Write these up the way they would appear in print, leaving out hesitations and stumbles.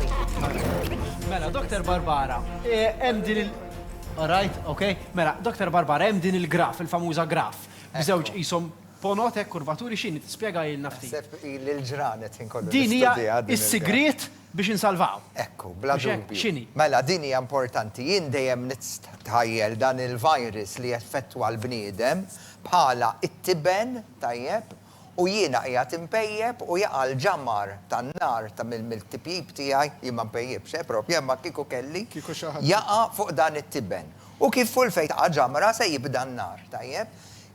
qawwi. Mela, Dr. Barbara, hemm din il- Alright, okay. Mela, Dr. Barbara, hemm din il-graf, il-famuża graf. Biżewġ qishom ponotek kurvaturi x'inhi tispjega lilna ftit. Sepp il-ġranet inkollu. Din hija s-sigriet biex insalvaw. Ekku, bla Biex hekk, dubju. x'inhi? Mela, din hija importanti. Jien dejjem nitħajjel dan il-virus li jeffettwa l-bniedem bħala it-tiben tajjeb u jiena qiegħed impejjeb u jaqa' l-ġamar tan-nar ta' mill-tipjib tiegħi jien ma mpejjibx propju ma kieku kelli jaqa' fuq dan it-tiben. U kif full fejn taqa' ġamra se jibda n-nar tajjeb.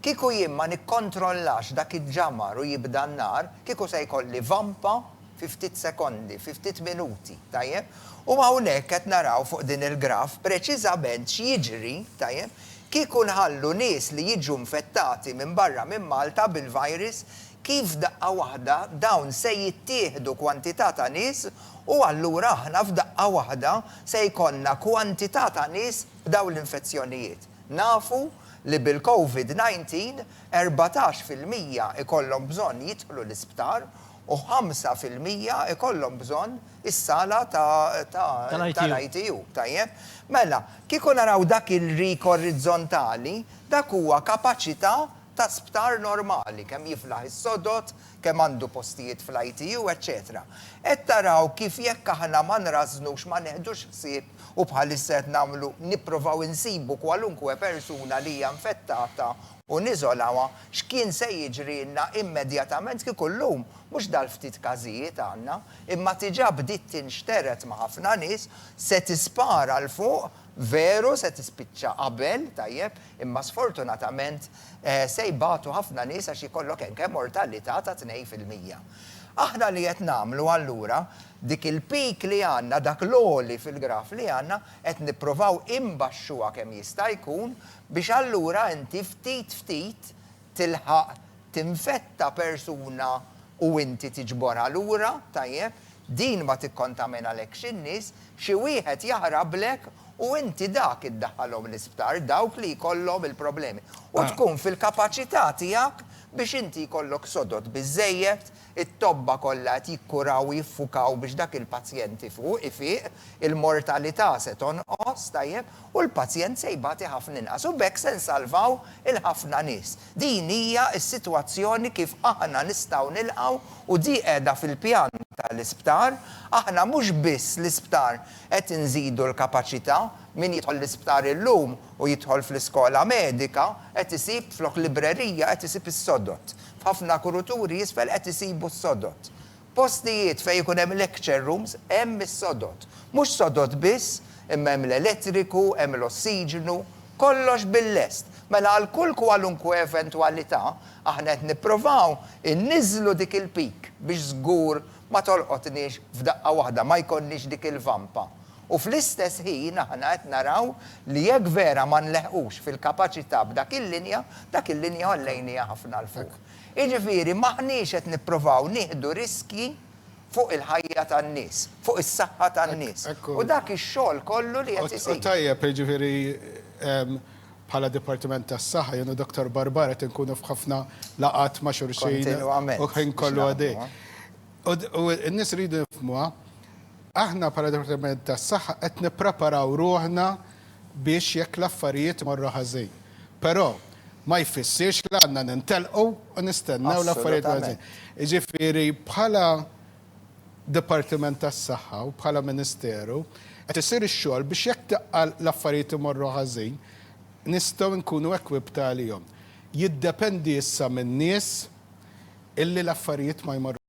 Kieku jien ma nikkontrollax dak il-ġamar u jibda n-nar, kieku se jkolli vampa 50 sekondi, 50 minuti, tajjeb? U hawnhekk qed naraw fuq din il-graf preċiżament x'jiġri, tajjeb? Kieku nħallu nies li jiġu infettati minn barra minn Malta bil-virus, kif daqqa waħda dawn se jittieħdu kwantità ta' nies u allura aħna f'daqqa waħda se jkollna kwantità ta' nies b'dawn l-infezzjonijiet. Nafu li bil-COVID-19 14% ikollhom bżonn jidħlu l-isptar u 5% ikollhom bżonn is-sala tal-ITU, tajjeb? Mela, kieku naraw dak il-rik orizzontali, dak huwa kapaċità ta' sptar normali, kemm jiflaħ is-sodot, kemm għandu postijiet fl-ITU, etc. Qed taraw kif jekk aħna ma nrażnux ma neħdux ħsieb u bħalissa qed nagħmlu nippruvaw insibu kwalunkwe persuna li hija infettata u niżolawha x'kien se jiġrilna immedjatament kieku llum mhux dal-ftit każijiet għandna, imma diġà bdiet tinxteret ma' ħafna nies se tispara l fuq veru se tispiċċa qabel tajjeb, imma sfortunatament se jbatu ħafna nies għax ikollok hemm mortalità ta' 2%. Aħna li qed nagħmlu allura dik il-pik li għandna, dak l-oli fil-graf li għandna, qed nippruvaw imbaxxuha kemm jista' jkun biex allura inti ftit tilħaq tinfetta persuna u inti tiġborha lura, tajjeb, din ma tikkontamina lek x'in-nies, xi wieħed jaħrablek u inti dak iddaħħalhom l-isptar dawk li jkollhom il-problemi. U tkun fil-kapaċità tiegħek biex inti jkollok sodod biżżejjed, it-tobba kollha qed jikkuraw jiffukaw biex dak il-pazjent ifiq, il-mortalità se tonqos tajjeb u l-pazjent se jbati ħafna inqas. U bekk se nsalvaw il-ħafna nies. Din hija s-sitwazzjoni kif aħna nistgħu nilqgħu u di qiegħda fil-pjan tal-isptar, aħna mhux biss l-isptar qed inżidu l-kapaċità min jidħol l-isptar illum u jidħol fl-iskola medika qed isib flok librerija qed isib is-sodot. F'ħafna kuruturi jisfel qed isibu s-sodot. Postijiet fejn ikun hemm lecture rooms hemm is-sodot. Mhux sodot biss, imma hemm l-elettriku, hemm l-ossiġnu, kollox bil-lest. Mela għal kull kwalunkwe eventwalità aħna qed nippruvaw inniżlu dik il-pik biex żgur ma tolqotniex f'daqqa waħda, ma jkollniex dik il-vampa. U fl-istess ħin aħna qed naraw li jekk vera ma nleħqux fil-kapaċità b'dak il-linja ħollejnija ħafna l fuq. Jiġifieri maħniex qed nippruvaw nieħdu riski fuq il-ħajja tan-nies, fuq is-saħħa tan-nies. U dak ix-xogħol kollu li qed isir. Tajjeb, jiġifieri bħala Dipartiment tas-Saħħa jienu Dr. Barbara qed inkunu f'ħafna laqat ma' xulxin u ħin kollu għadej. U n-nies ridu jifhmuha, aħna bħala Dipartiment tas-Saħħa qed nippreparaw ruħna biex jekk l-affarijiet morru ħażin. Però ma jfissirx li għandna nintelqu u nistennew l-affarijiet ħażin. Jiġifieri bħala Dipartiment tas-Saħħa u bħala Ministeru qed isir ix-xogħol biex jekk taqqa l-affarijiet imorru ħażin nistgħu nkunu equipped għalihom. Jiddependi issa min-nies illi l-affarijiet ma jmorru